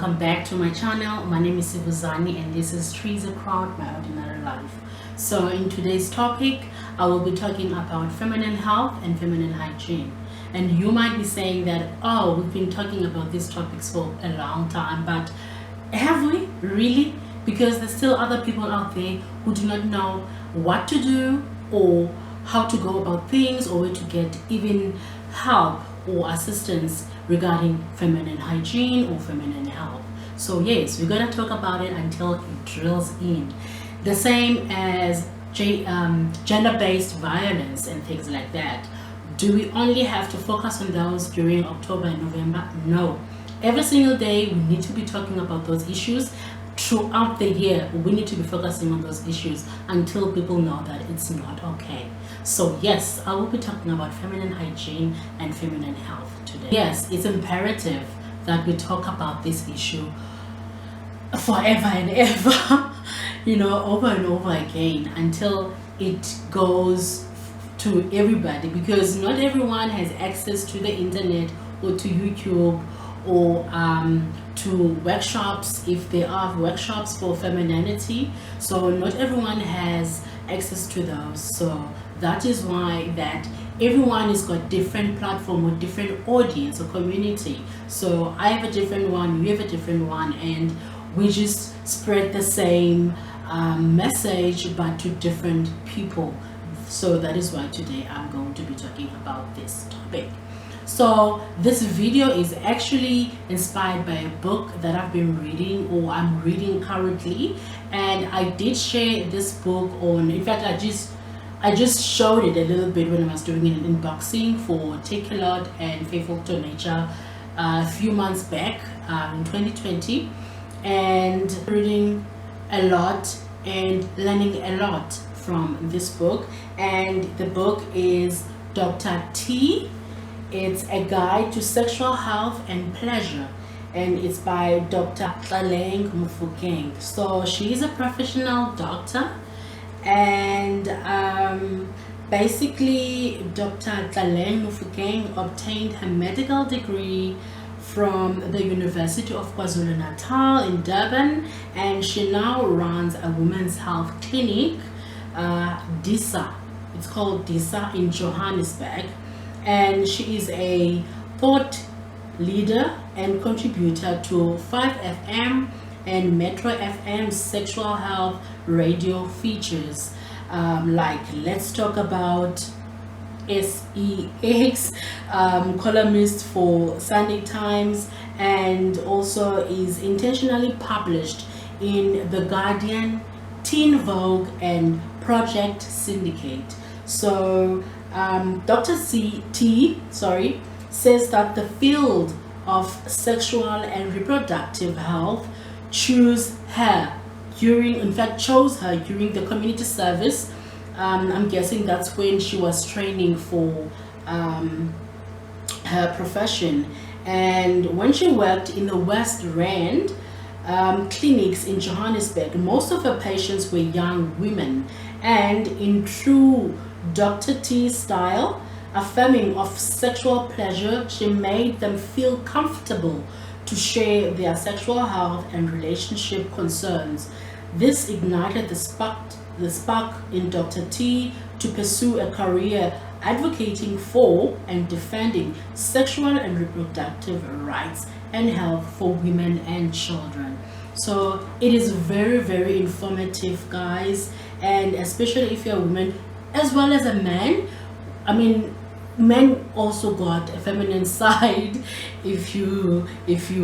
welcome back to my channel. My name is Sivu Zani and this is Trees Across My Ordinary Life. So in today's topic, I will be talking about feminine health and feminine hygiene. And you might be saying that, oh, we've been talking about these topics for a long time, but have we really? Because there's still other people out there who do not know what to do or how to go about things or where to get even help or assistance regarding feminine hygiene or feminine health. So yes, we're gonna talk about it until it drills in. The same as gender-based violence and things like that. Do we only have to focus on those during October and November? No. Every single day we need to be talking about those issues. Throughout the year we need to be focusing on those issues until people know that it's not okay. So yes, I will be talking about feminine hygiene and feminine health today. Yes, it's imperative that we talk about this issue forever and ever, you know, over and over again until it goes to everybody, because not everyone has access to the internet or to YouTube or to workshops, if there are workshops for femininity. So not everyone has access to those. So that is why that everyone has got different platform or different audience or community. So I have a different one, you have a different one, and we just spread the same message but to different people. So that is why today I'm going to be talking about this topic. So this video is actually inspired by a book that I've been reading, or I'm reading currently, and I did share this book on, in fact I just showed it a little bit when I was doing an unboxing for Take a Lot and Faithful to Nature a few months back in 2020, and reading a lot and learning a lot from this book. And the book is Dr. T. It's a guide to sexual health and pleasure, and it's by Dr. Tlaleng Mofokeng. So she is a professional doctor, and basically Dr. Tlaleng Mofokeng obtained her medical degree from the University of KwaZulu-Natal in Durban, and she now runs a women's health clinic, DISA. It's called DISA in Johannesburg. And she is a thought leader and contributor to 5FM and Metro FM sexual health radio features, like Let's Talk About, SEX, columnist for Sunday Times, and also is intentionally published in The Guardian, Teen Vogue, and Project Syndicate. So Dr. T says that the field of sexual and reproductive health chose her during the community service. I'm guessing that's when she was training for her profession, and when she worked in the West Rand clinics in Johannesburg, most of her patients were young women, and in true Dr. T style, affirming of sexual pleasure, she made them feel comfortable to share their sexual health and relationship concerns. This ignited the spark in Dr. T to pursue a career advocating for and defending sexual and reproductive rights and health for women and children. So it is very, very informative, guys, and especially if you're a woman as well as a man. I mean, men also got a feminine side, if you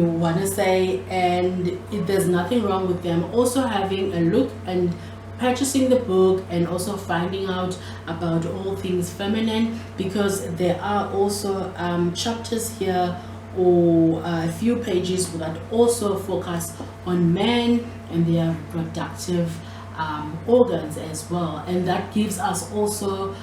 want to say, and there's nothing wrong with them also having a look and purchasing the book and also finding out about all things feminine, because there are also chapters here or a few pages that also focus on men and their reproductive organs as well, and that gives us also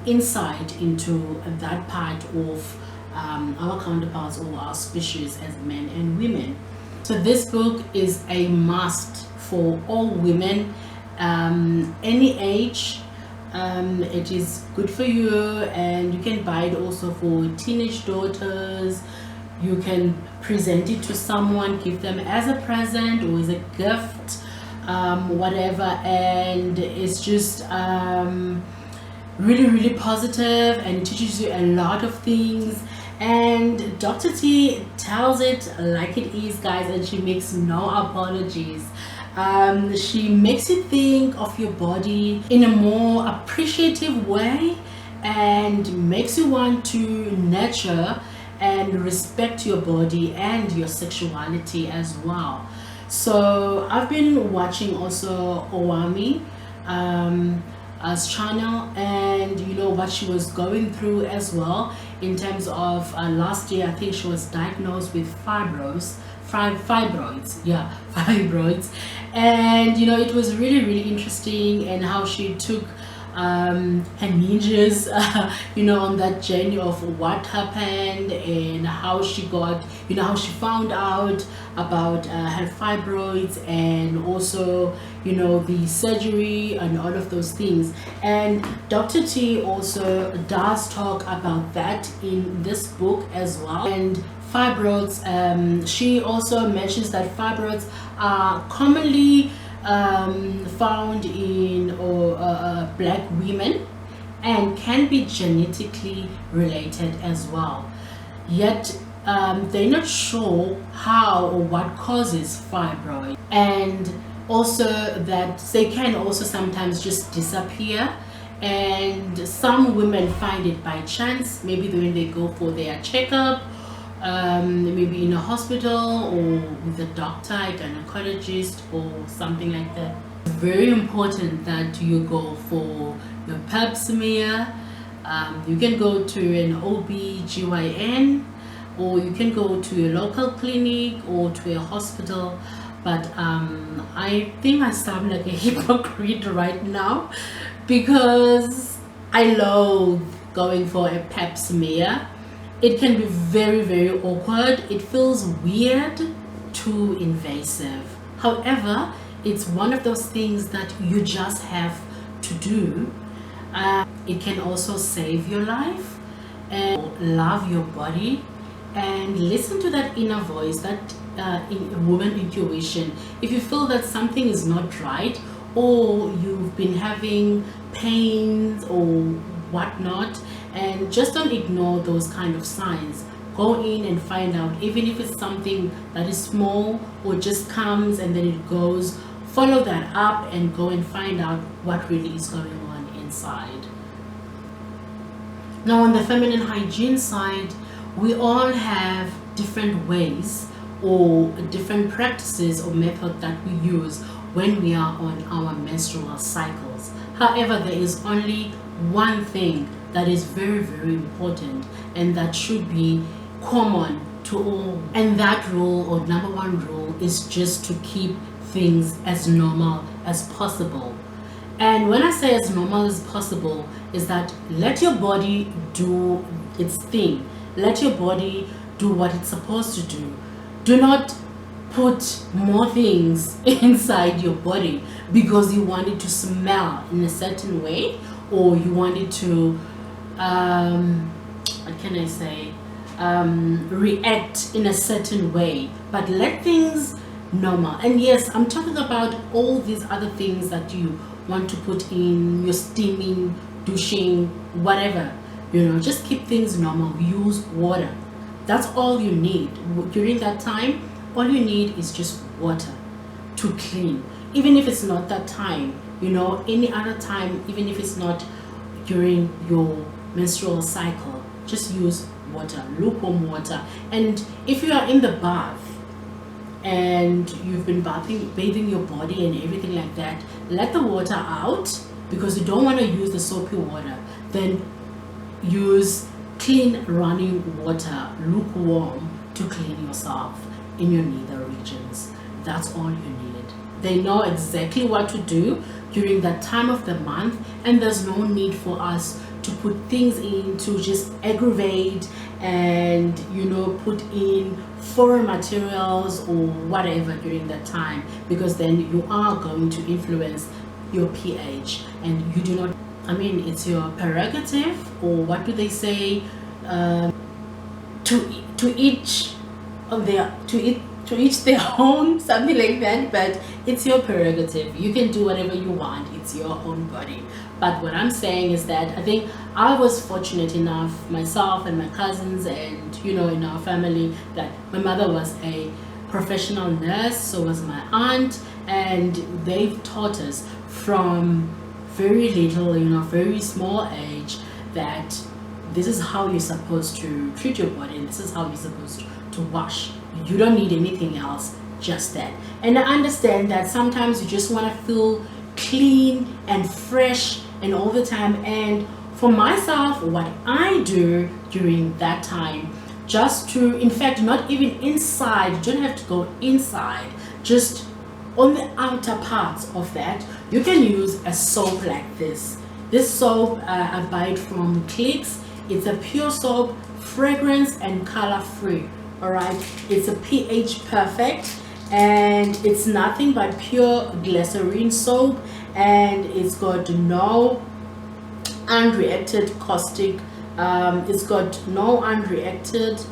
insight into that part of our counterparts or our species as men and women. So this book is a must for all women, any age. It is good for you, and you can buy it also for teenage daughters, You can present it to someone, give them as a present or as a gift, whatever, and it's just really positive, and it teaches you a lot of things. And Dr. T tells it like it is, guys, and she makes no apologies. She makes you think of your body in a more appreciative way, and makes you want to nurture and respect your body and your sexuality as well. So I've been watching also Owami as channel, and you know what she was going through as well, in terms of last year I think she was diagnosed with fibroids, and you know, it was really interesting, and how she took her ninjas you know, on that journey of what happened, and how she got, you know, how she found out about her fibroids, and also, you know, the surgery and all of those things. And Dr. T also does talk about that in this book as well. And fibroids, she also mentions that fibroids are commonly found in black women, and can be genetically related as well. Yet they're not sure how or what causes fibroid, and also that they can also sometimes just disappear. And some women find it by chance, maybe when they go for their checkup, maybe in a hospital, or with a doctor, a gynecologist, or something like that. It's very important that you go for your pap smear. You can go to an OB/GYN, or you can go to a local clinic or to a hospital. But I think I sound like a hypocrite right now, because I love going for a pap smear. It can be very awkward. It feels weird, too invasive. However, it's one of those things that you just have to do. It can also save your life, and love your body, and listen to that inner voice, that woman intuition. If you feel that something is not right, or you've been having pains or whatnot, and just don't ignore those kind of signs. Go in and find out, even if it's something that is small or just comes and then it goes. Follow that up and go and find out what really is going on inside. Now, on the feminine hygiene side, we all have different ways or different practices or methods that we use when we are on our menstrual cycles. However, there is only one thing that is very important, and that should be common to all, and that rule, or number one rule, is just to keep things as normal as possible. And when I say as normal as possible, is that let your body do its thing, let your body do what it's supposed to do. Do not put more things inside your body because you want it to smell in a certain way, or you want it to what can I say, react in a certain way. But let things normal. And yes, I'm talking about all these other things that you want to put in your steaming, douching, whatever, you know, just keep things normal. Use water. That's all you need during that time. All you need is just water to clean, even if it's not that time, you know, any other time, even if it's not during your menstrual cycle. Just use water, lukewarm water. And if you are in the bath and you've been bathing your body and everything like that, let the water out, because you don't want to use the soapy water. Then use clean running water, lukewarm, to clean yourself in your nether regions. That's all you need. They know exactly what to do during that time of the month, and there's no need for us to put things in to just aggravate and, you know, put in foreign materials or whatever during that time, because then you are going to influence your pH, and you do not, I mean, it's your prerogative, or what do they say, to to each of their to each their own, something like that, but it's your prerogative. You can do whatever you want, it's your own body. But what I'm saying is that I think I was fortunate enough, myself and my cousins and in our family, that my mother was a professional nurse, so was my aunt, and they've taught us from very little, very small age, that this is how you're supposed to treat your body and this is how you're supposed to wash. You don't need anything else, just that. And I understand that sometimes you just want to feel clean and fresh and all the time. And for myself, what I do during that time, just to, in fact, not even inside, you don't have to go inside, just on the outer parts of that, you can use a soap like this. This soap, I buy it from Clicks. It's a pure soap, fragrance and color free. All right, it's a pH perfect, and it's nothing but pure glycerine soap, and it's got no unreacted caustic. It's got no unreacted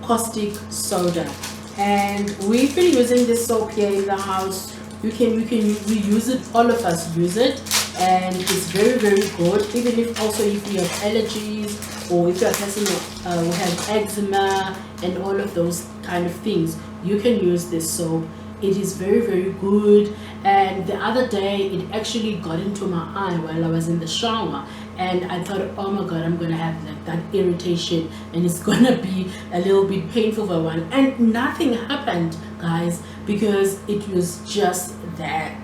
caustic soda, and we've been using this soap here in the house. We use it. All of us use it, and it's very, very good. Even if you have allergies, or if you're a person who has eczema and all of those kind of things, you can use this soap. It is very, very good. And the other day it actually got into my eye while I was in the shower, and I thought, oh my god, I'm gonna have like that irritation and it's gonna be a little bit painful for a while, and nothing happened, guys, because it was just that,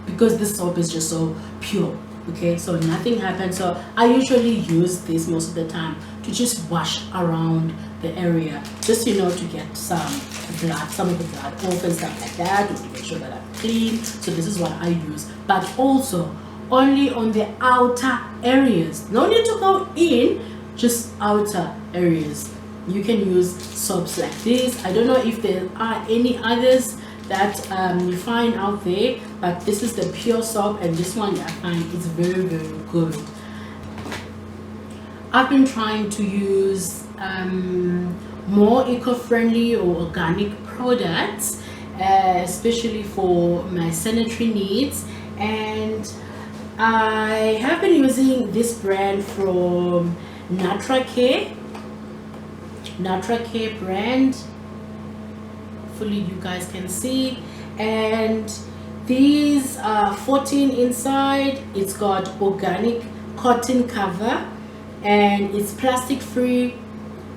because this soap is just so pure. Okay, so nothing happened. So I usually use this most of the time to just wash around the area, just to get some of the blood off and stuff like that, to make sure that I'm clean. So this is what I use, but also only on the outer areas. No need to go in, just outer areas. You can use soaps like this. I don't know if there are any others that you find out there, but this is the pure soap, and this one I find is very, very good. I've been trying to use more eco-friendly or organic products, especially for my sanitary needs, and I have been using this brand from Natracare brand. Hopefully you guys can see, and these are 14 inside. It's got organic cotton cover, and it's plastic free,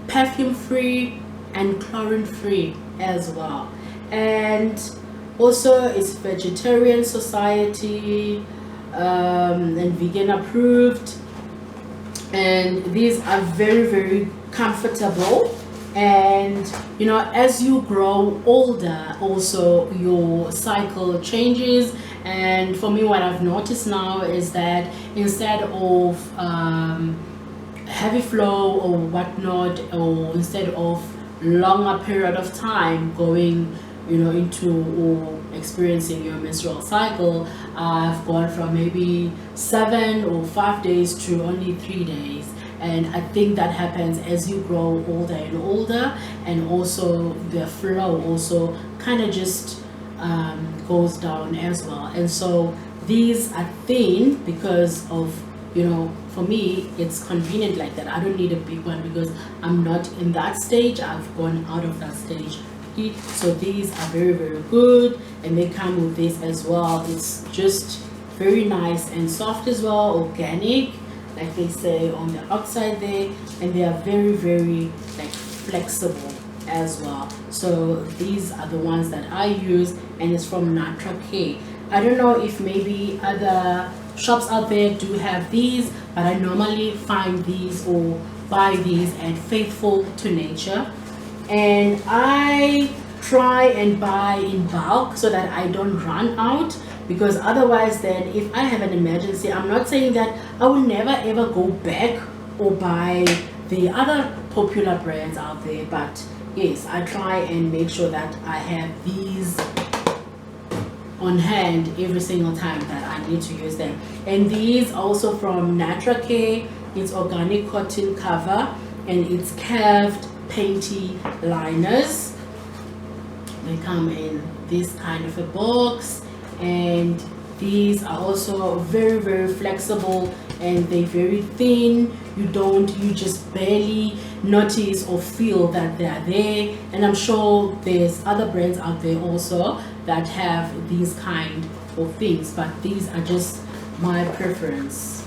perfume free, and chlorine free as well, and also it's vegetarian society and vegan approved, and these are very, very comfortable. And as you grow older, also your cycle changes. And for me, what I've noticed now is that instead of heavy flow or whatnot, or instead of longer period of time going into or experiencing your menstrual cycle, I've gone from maybe 7 or 5 days to only 3 days. And I think that happens as you grow older and older, and also the flow also kind of just goes down as well. And so these are thin because of, for me it's convenient like that. I don't need a big one because I'm not in that stage. I've gone out of that stage. So these are very, very good, and they come with this as well. It's just very nice and soft as well, organic, like they say on the outside there, and they are very, very like flexible as well. So these are the ones that I use, and it's from Natracare. I don't know if maybe other shops out there do have these, but I normally find these or buy these at Faithful to Nature, and I try and buy in bulk so that I don't run out, because otherwise then if I have an emergency, I'm not saying that I will never ever go back or buy the other popular brands out there, but yes, I try and make sure that I have these on hand every single time that I need to use them. And these also from Natracare. It's organic cotton cover, and it's curved painty liners. They come in this kind of a box, and these are also very flexible, and they're very thin. You just barely notice or feel that they are there. And I'm sure there's other brands out there also that have these kind of things, but these are just my preference,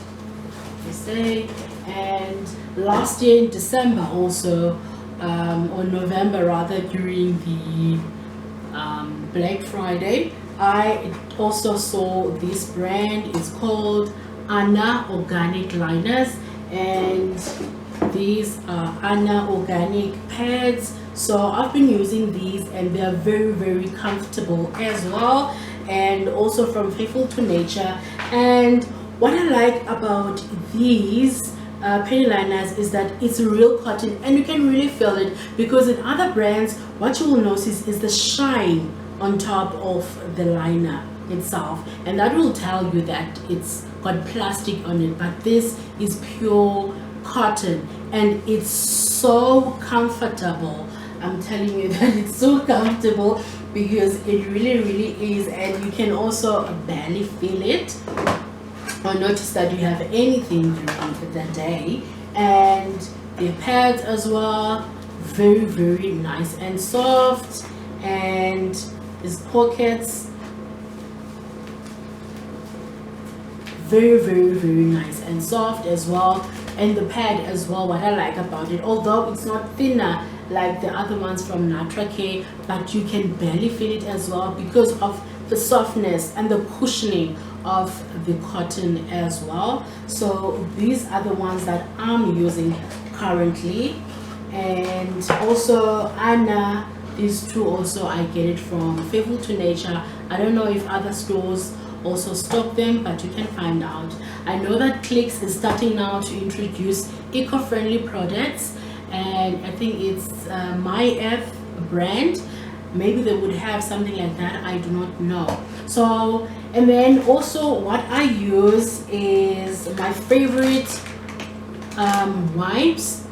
you say. And last year in December also, or November rather, during the Black Friday, I also saw this brand. It's called Anna Organic Liners, and these are Anna Organic pads. So I've been using these, and they are very comfortable as well, and also from Faithful to Nature. And what I like about these penny liners is that it's real cotton, and you can really feel it, because in other brands what you will notice is the shine on top of the liner itself, and that will tell you that it's got plastic on it. But this is pure cotton, and it's so comfortable. I'm telling you that it's so comfortable, because it really is. And you can also barely feel it or notice that you have anything during the day. And the pads as well, very nice and soft, and these pockets, very nice and soft as well. And the pad as well, what I like about it, although it's not thinner like the other ones from Natracare, but you can barely feel it as well, because of the softness and the cushioning of the cotton as well. So these are the ones that I'm using currently. And also Anna, these two also I get it from Faithful to Nature. I don't know if other stores also stock them, but you can find out. I know that Clicks is starting now to introduce eco-friendly products, and I think it's My F brand. Maybe they would have something like that, I do not know. So, and then also what I use is my favorite wipes.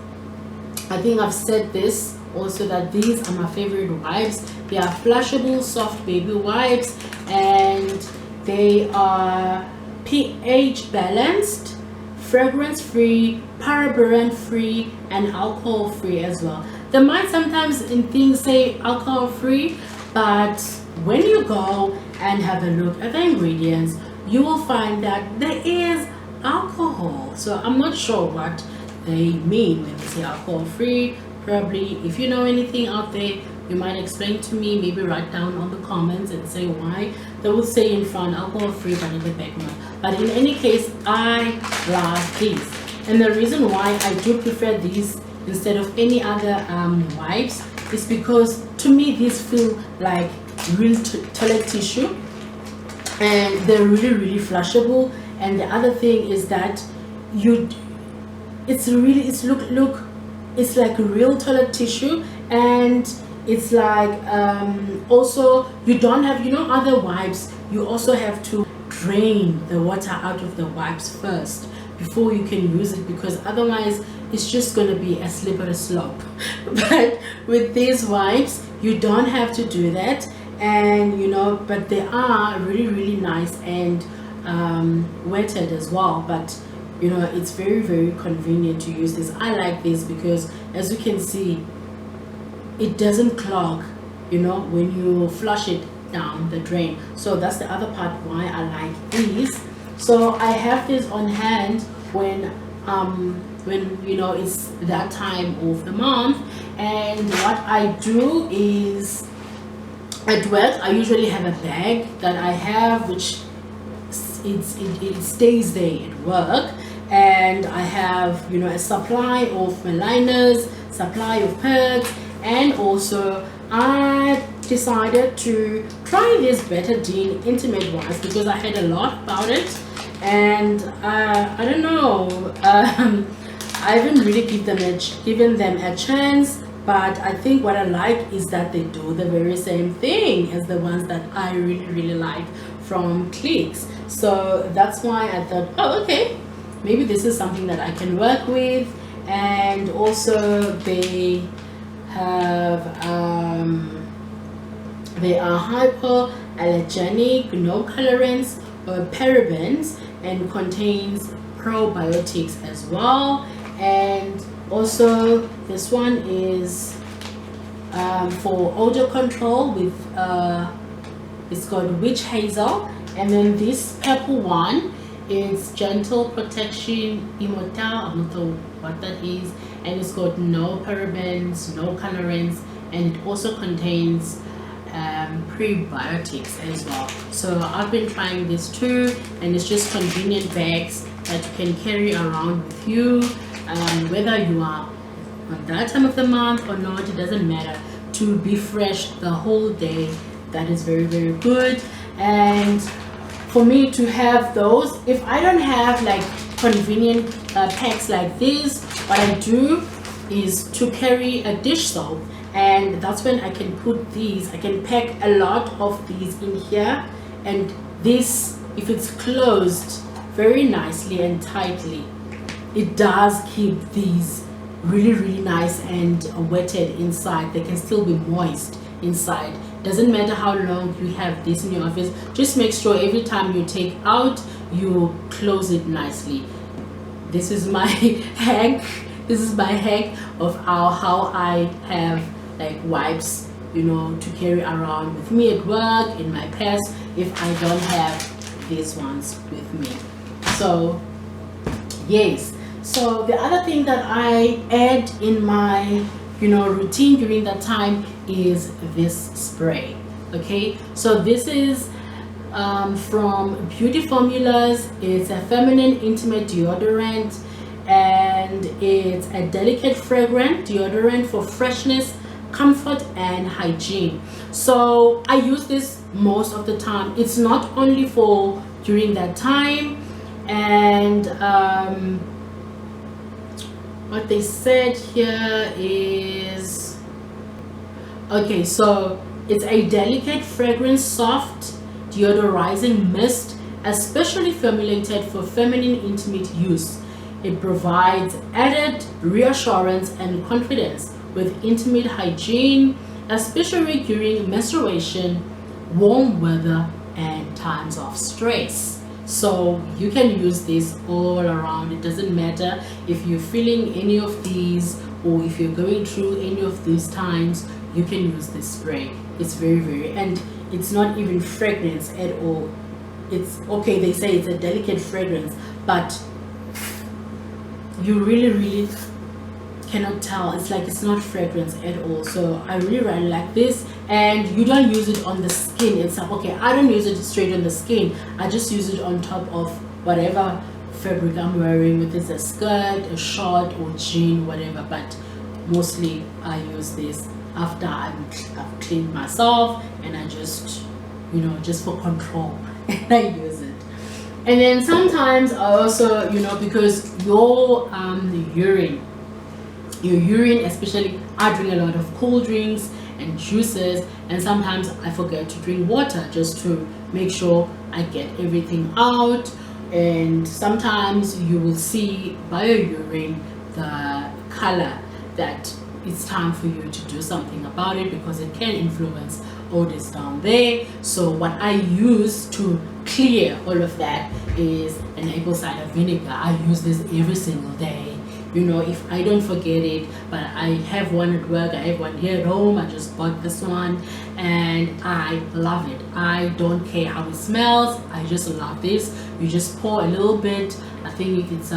I think I've said this also, that these are my favorite wipes. They are flushable soft baby wipes, and they are pH balanced, fragrance free, paraben free, and alcohol free as well. They might sometimes in things say alcohol free, but when you go and have a look at the ingredients, you will find that there is alcohol. So I'm not sure what they mean when they say alcohol free. Probably if you know anything out there, you might explain to me, maybe write down on the comments and say why they would say in front alcohol free but in the back no. But in any case, I love these, and the reason why I do prefer these instead of any other wipes is because to me these feel like real toilet tissue, and they're really flushable. And the other thing is that it's like real toilet tissue, and it's like also you don't have, you know, other wipes you also have to drain the water out of the wipes first before you can use it, because otherwise it's just going to be a slippery slope. But with these wipes you don't have to do that, and you know, but they are really nice and wetted as well. But you know, it's very convenient to use this. I like this because, as you can see, it doesn't clog, you know, when you flush it down the drain. So that's the other part why I like these. So I have this on hand when you know it's that time of the month. And what I do is, at work I usually have a bag that I have, which it stays there at work, and I have, you know, a supply of my liners, supply of pads, and also I decided to try this Betadine intimate wipes because I heard a lot about it, and I don't know, I haven't really given them a chance. But I think what I like is that they do the very same thing as the ones that I really like from Clicks. So that's why I thought, oh, okay, maybe this is something that I can work with. And also they have they are hypoallergenic, no colorants or parabens, and contains probiotics as well. And also this one is for odor control with it's called witch hazel. And then this purple one is gentle protection immortal, I don't know what that is, and it's got no parabens, no colorants, and it also contains prebiotics as well. So I've been trying this too, and it's just convenient bags that you can carry around with you, whether you are on that time of the month or not, it doesn't matter, to be fresh the whole day. That is very, very good. And for me to have those, if I don't have like convenient packs like this, what I do is to carry a dish soap, and that's when I can put these, I can pack a lot of these in here, and this, if it's closed very nicely and tightly, it does keep these really, really nice and wetted inside. They can still be moist inside. Doesn't matter how long you have this in your office, just make sure every time you take out, you close it nicely. This is my hack. This is my hack of how I have like wipes, you know, to carry around with me at work, in my purse, if I don't have these ones with me. So yes. So the other thing that I add in my, you know, routine during that time is this spray. Okay, so this is from Beauty Formulas. It's a feminine intimate deodorant, and it's a delicate fragrant deodorant for freshness, comfort, and hygiene. So I use this most of the time. It's not only for during that time, and what they said here is, okay, so it's a delicate fragrance soft deodorizing mist especially formulated for feminine intimate use. It provides added reassurance and confidence with intimate hygiene, especially during menstruation, warm weather, and times of stress. So you can use this all around. It doesn't matter if you're feeling any of these or if you're going through any of these times, you can use this spray. It's very, and it's not even fragrance at all. It's okay, they say it's a delicate fragrance, but you really cannot tell. It's like it's not fragrance at all. So I really like this. And you don't use it on the skin itself. Okay, I don't use it straight on the skin. I just use it on top of whatever fabric I'm wearing, if it's a skirt, a short, or jean, whatever. But mostly I use this after I've cleaned myself, and I just, you know, just for control, and I use it. And then sometimes I also, you know, because your urine, especially, I drink a lot of cool drinks and juices, and sometimes I forget to drink water just to make sure I get everything out. And sometimes you will see by your urine the color that it's time for you to do something about it, because it can influence all this down there. So what I use to clear all of that is an apple cider vinegar. I use this every single day. You know, if I don't forget it, but I have one at work, I have one here at home, I just bought this one and I love it. I don't care how it smells, I just love this. You just pour a little bit, I think it's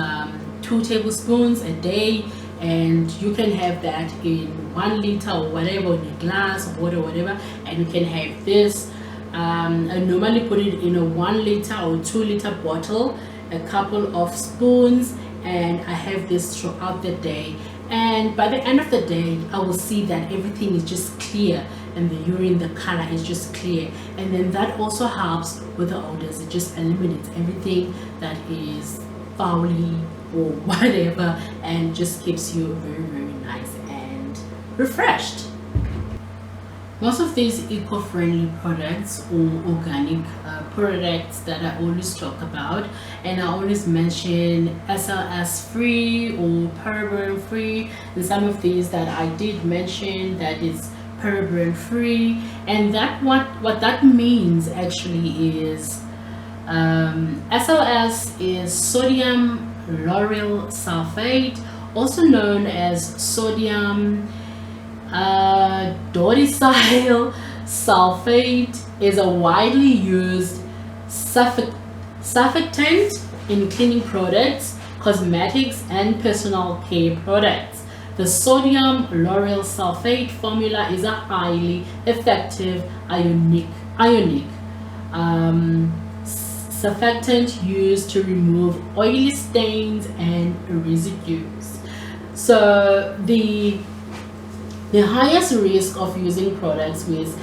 2 tablespoons a day, and you can have that in 1 liter or whatever, in a glass of water, whatever, and you can have this. I normally put it in a 1 liter or 2 liter bottle, a couple of spoons, and I have this throughout the day. And by the end of the day, I will see that everything is just clear, and the urine, the color is just clear. And then that also helps with the odors. It just eliminates everything that is foully or whatever, and just keeps you very nice and refreshed. Most of these eco-friendly products or organic products that I always talk about, and I always mention SLS free or paraben free, and some of these that I did mention that is paraben free. And that what that means actually is SLS is sodium lauryl sulfate, also known as sodium dodecyl sulfate, is a widely used surfactant in cleaning products, cosmetics, and personal care products. The sodium lauryl sulfate formula is a highly effective ionic surfactant used to remove oily stains and residues. So the highest risk of using products with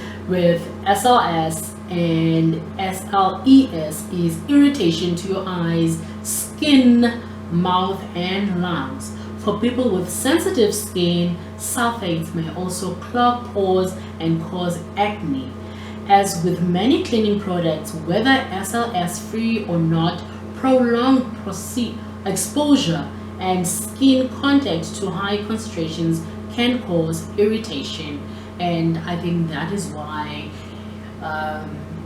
SLS and SLES is irritation to your eyes, skin, mouth, and lungs. For people with sensitive skin, sulfates may also clog pores and cause acne. As with many cleaning products, whether SLS free or not, prolonged exposure and skin contact to high concentrations can cause irritation. And I think that is why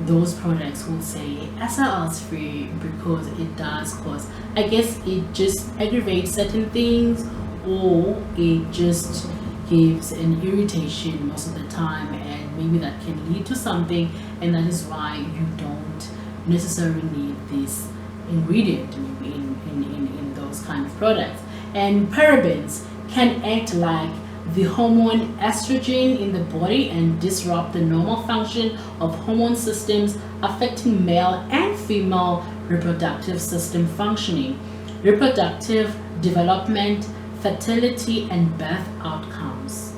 those products will say SLS free, because it does cause, I guess it just aggravates certain things, or it just gives an irritation most of the time, and maybe that can lead to something, and that is why you don't necessarily need this ingredient maybe in those kind of products. And parabens can act like the hormone estrogen in the body and disrupt the normal function of hormone systems, affecting male and female reproductive system functioning, reproductive development, fertility, and birth outcomes.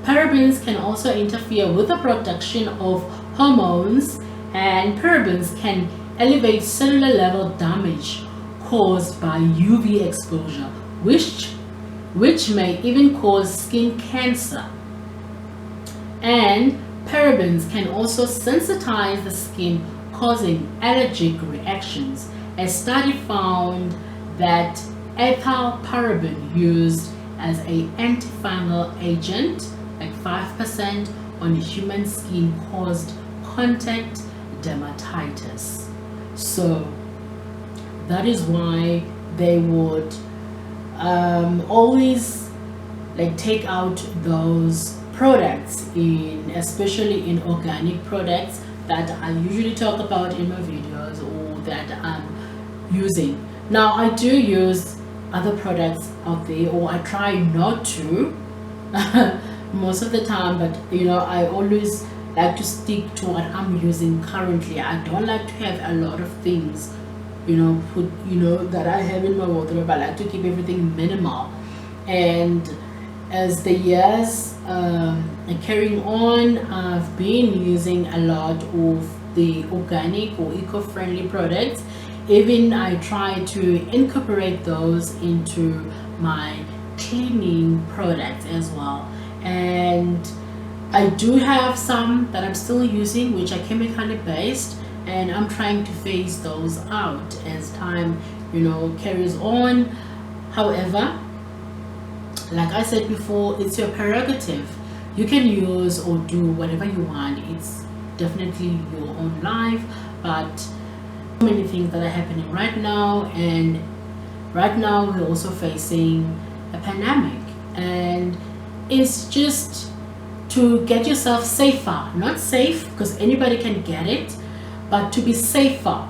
Parabens can also interfere with the production of hormones, and parabens can elevate cellular level damage caused by UV exposure, which may even cause skin cancer. And parabens can also sensitize the skin, causing allergic reactions. A study found that ethyl paraben used as an antifungal agent, like 5% on human skin, caused contact dermatitis. So that is why they would always like take out those products, especially in organic products that I usually talk about in my videos or that I'm using. Now I do use other products out there, or I try not to most of the time, but I always like to stick to what I'm using currently. I don't like to have a lot of things that I have in my wardrobe. I like to keep everything minimal. And as the years carrying on, I've been using a lot of the organic or eco-friendly products. Even I try to incorporate those into my cleaning products as well. And I do have some that I'm still using which are chemically based, and I'm trying to phase those out as time carries on. However, like I said before, it's your prerogative. You can use or do whatever you want. It's definitely your own life, but so many things that are happening right now, and right now we're also facing a pandemic, and it's just to get yourself safer. Not safe because anybody can get it, but to be safer.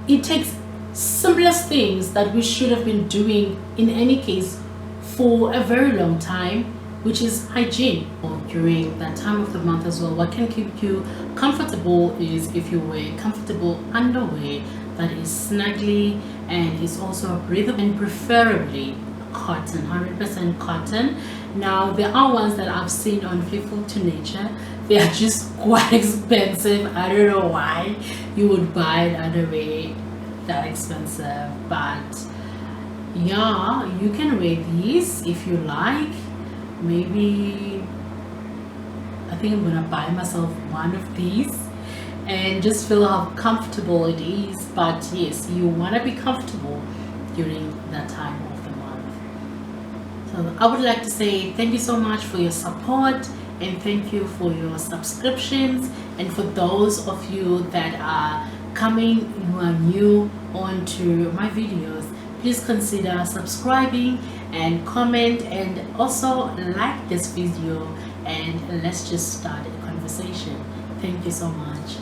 It takes simplest things that we should have been doing in any case for a very long time, which is hygiene. During that time of the month as well, what can keep you comfortable is if you wear comfortable underwear that is snugly and is also breathable, and preferably cotton, 100% cotton. Now there are ones that I've seen on Faithful to Nature. They are just quite expensive. I don't know why you would buy an underwear that expensive, but yeah, you can wear these if you like. Maybe I think I'm gonna buy myself one of these, and just feel how comfortable it is. But yes, you want to be comfortable during that time of the month. So I would like to say thank you so much for your support, and thank you for your subscriptions. And for those of you that are coming, who are new onto my videos, please consider subscribing and comment, and also like this video, and let's just start a conversation. Thank you so much.